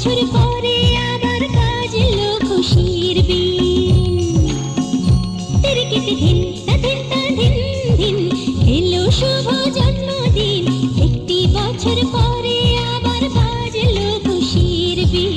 বছর পরে আবার বাজলো খুশির বিন। তিরিকিটি ধিন তা ধিন তা ধিন ধিন, এলো শুভ জন্মদিন। একটি বছর পরে আবার বাজলো খুশির বিন।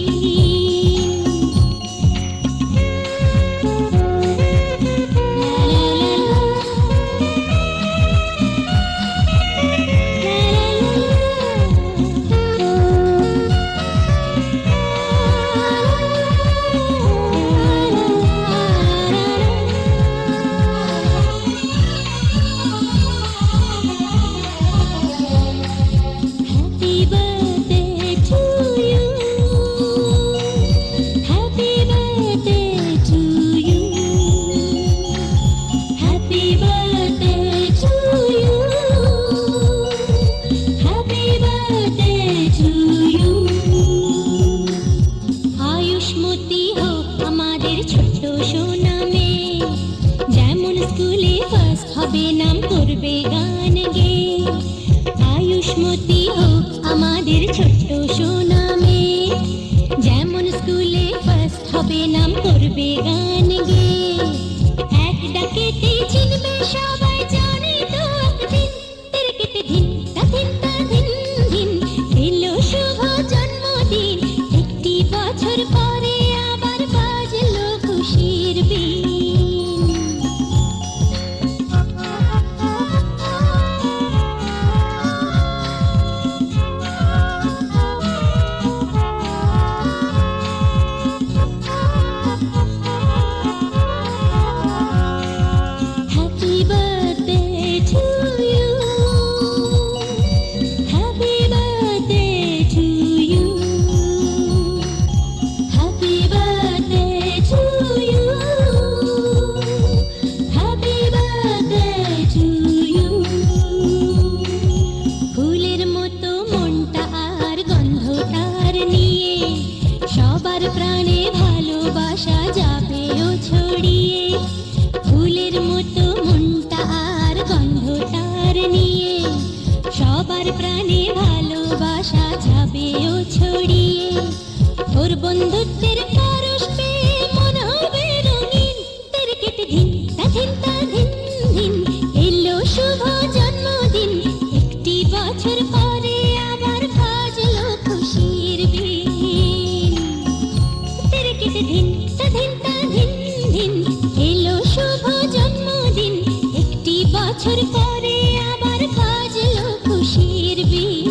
আয়ুষ্মতী হোক আমাদের ছোট্ট সোনা মেয়ে, যেমন স্কুলে ফার্স্ট হবে নাম করবে গান গেয়ে। আয়ুষ্মতী হোক আমাদের ছোট্ট সোনা মেয়ে, যেমন স্কুলে ফার্স্ট হবে নাম করবে গান গেয়ে। এক ডাকেতে চিনবে সবাই, জানে তো একদিন। তিরিকিটি ধিন তা ধিন তা ধিন ধিন, এলো শুভ জন্মদিন। একটি বছর পরে আবার বাজলো খুশির বিন। Happy birthday to you. Happy birthday to you. Happy birthday to you. Happy birthday to you. ফুলের মতো মনটা আর গন্ধটার নিয়ে, সবার প্রাণে ভালোবাসা যাবেও ছড়িয়ে। ফুলের মতো মনটা আর গন্ধটার নিয়ে, সবার প্রাণে ভালোবাসা যাবেও ছড়িয়ে। ওর বন্ধুত্বের পরশ পেয়ে মন হবে রঙিন। তিরিকিটি ধিন তা ধিন তা ধিন ধিন, এলো শুভ জন্মদিন। একটি বছর পরে আবার বাজলো খুশির বিন। তিরিকিটি ধিন তা ধিন তা ধিন ধিন, এলো শুভ জন্মদিন। একটি বছর পরে আবার বাজলো খুশির বিন।